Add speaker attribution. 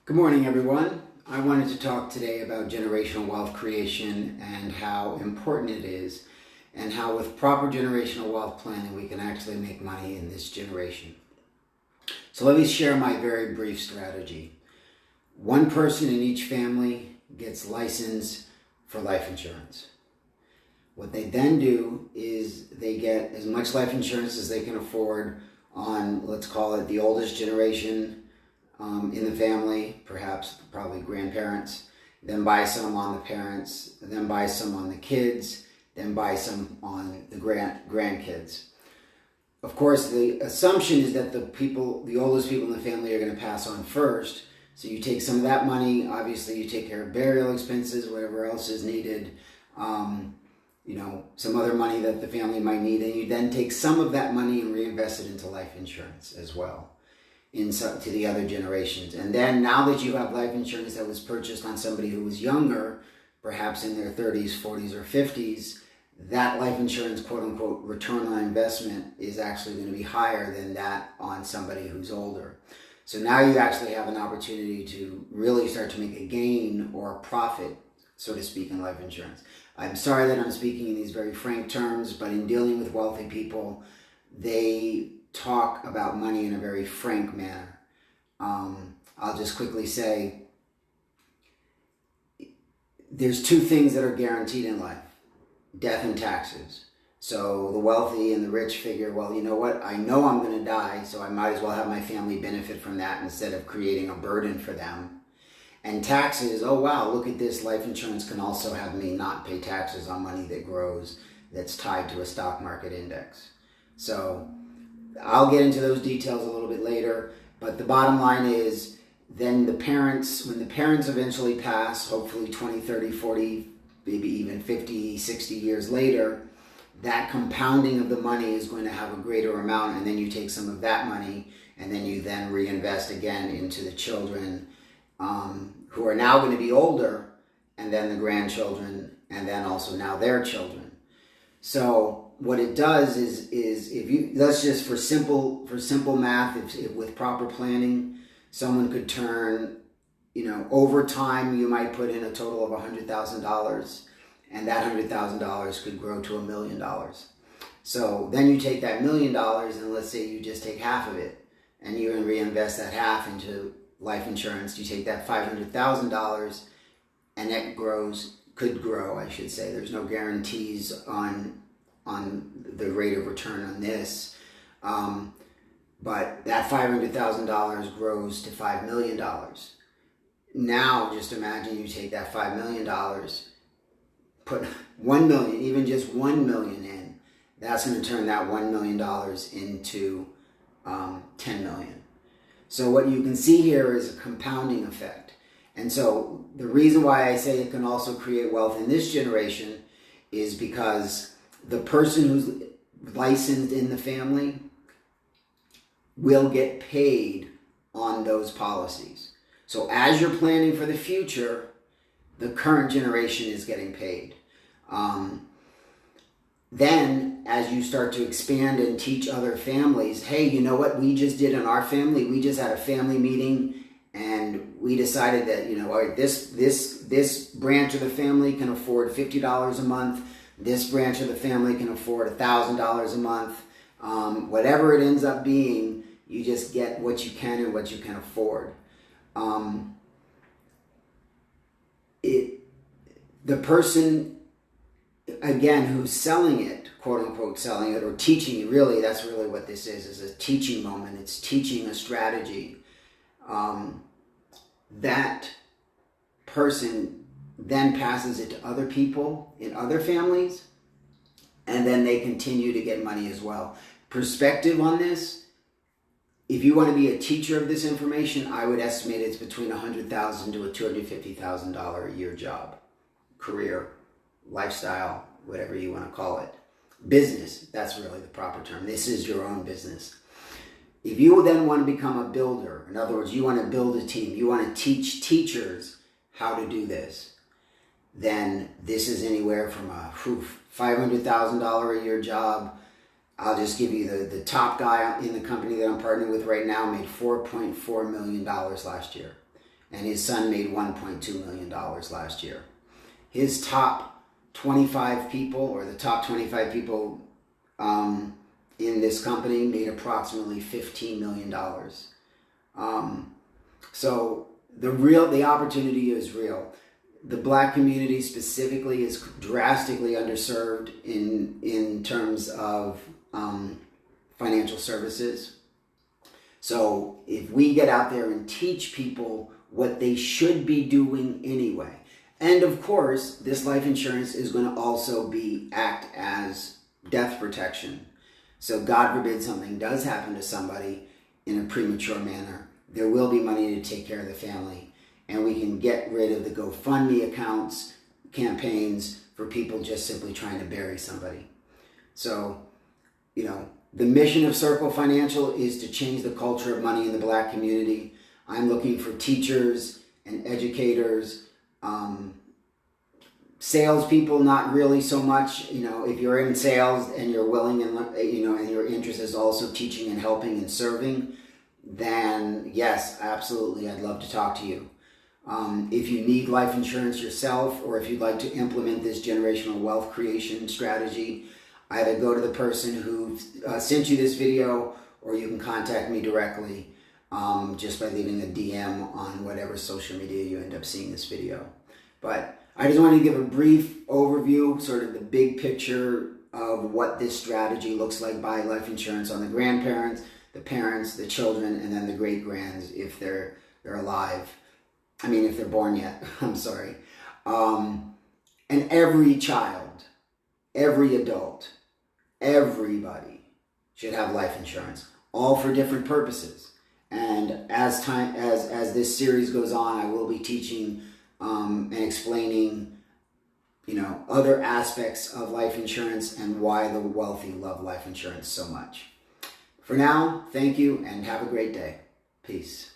Speaker 1: Good morning, everyone. I wanted to talk today about generational wealth creation and how important it is, and how with proper generational wealth planning we can actually make money in this generation. So let me share my very brief strategy. One person in each family gets licensed for life insurance. What they then do is they get as much life insurance as they can afford on, let's call it, the oldest generation in the family, probably grandparents, then buy some on the parents, then buy some on the kids, then buy some on the grandkids. Of course, the assumption is that the oldest people in the family are going to pass on first. So you take some of that money, obviously you take care of burial expenses, whatever else is needed, some other money that the family might need, and you then take some of that money and reinvest it into life insurance as well, to the other generations. And then now that you have life insurance that was purchased on somebody who was younger, perhaps in their 30s, 40s, or 50s, that life insurance, quote unquote, return on investment is actually going to be higher than that on somebody who's older. So now you actually have an opportunity to really start to make a gain or a profit, so to speak, in life insurance. I'm sorry that I'm speaking in these very frank terms, but in dealing with wealthy people, they talk about money in a very frank manner. I'll just quickly say, there's two things that are guaranteed in life: death and taxes. So the wealthy and the rich figure, well, you know what? I know I'm going to die, so I might as well have my family benefit from that instead of creating a burden for them. And taxes, oh wow, look at this, life insurance can also have me not pay taxes on money that grows, that's tied to a stock market index. So I'll get into those details a little bit later, but the bottom line is, then when the parents eventually pass, hopefully 20, 30, 40, maybe even 50, 60 years later, that compounding of the money is going to have a greater amount, and then you take some of that money and then you then reinvest again into the children who are now going to be older, and then the grandchildren, and then also now their children. So what it does is if you, let's just for simple math, if with proper planning, someone could turn, over time you might put in a total of $100,000, and that $100,000 could grow to $1 million. So then you take that $1 million, and let's say you just take half of it, and you reinvest that half into life insurance. You take that $500,000, and that could grow, I should say. There's no guarantees on the rate of return on this. But that $500,000 grows to $5 million. Now, just imagine you take that $5 million, put 1 million, even just 1 million in. That's going to turn that $1 million into 10 million. So what you can see here is a compounding effect. And so the reason why I say it can also create wealth in this generation is because the person who's licensed in the family will get paid on those policies. So as you're planning for the future, the current generation is getting paid. Then, as you start to expand and teach other families, hey, you know what we just did in our family? We just had a family meeting, and we decided that, all right, this branch of the family can afford $50 a month. This branch of the family can afford $1,000 a month. Whatever it ends up being, you just get what you can and what you can afford. The person, again, who's selling it, quote unquote selling it, or teaching it, really, that's really what this is a teaching moment. It's teaching a strategy. That person then passes it to other people in other families, and then they continue to get money as well. Perspective on this: if you want to be a teacher of this information, I would estimate it's between $100,000 to a $250,000 a year job, career, lifestyle, whatever you want to call it. Business, that's really the proper term. This is your own business. If you then want to become a builder, in other words, you want to build a team, you want to teach teachers how to do this, then this is anywhere from a $500,000 a year job. I'll just give you the top guy in the company that I'm partnering with right now made $4.4 million last year. and his son made $1.2 million last year. His top 25 people, or the top 25 people in this company, made approximately $15 million. So the opportunity is real. The Black community specifically is drastically underserved in terms of financial services. So if we get out there and teach people what they should be doing anyway, and of course, this life insurance is going to also act as death protection. So God forbid something does happen to somebody in a premature manner, there will be money to take care of the family. And we can get rid of the GoFundMe accounts, campaigns for people just simply trying to bury somebody. So, the mission of Circle Financial is to change the culture of money in the Black community. I'm looking for teachers and educators, salespeople, not really so much. If you're in sales and you're willing and and your interest is also teaching and helping and serving, then yes, absolutely, I'd love to talk to you. If you need life insurance yourself, or if you'd like to implement this generational wealth creation strategy, either go to the person who sent you this video, or you can contact me directly just by leaving a DM on whatever social media you end up seeing this video. But I just wanted to give a brief overview, sort of the big picture of what this strategy looks like. Buy life insurance on the grandparents, the parents, the children, and then the great-grands if they're alive. I mean, if they're born yet, I'm sorry. And every child, every adult, everybody should have life insurance, all for different purposes. And as this series goes on, I will be teaching and explaining, other aspects of life insurance and why the wealthy love life insurance so much. For now, thank you and have a great day. Peace.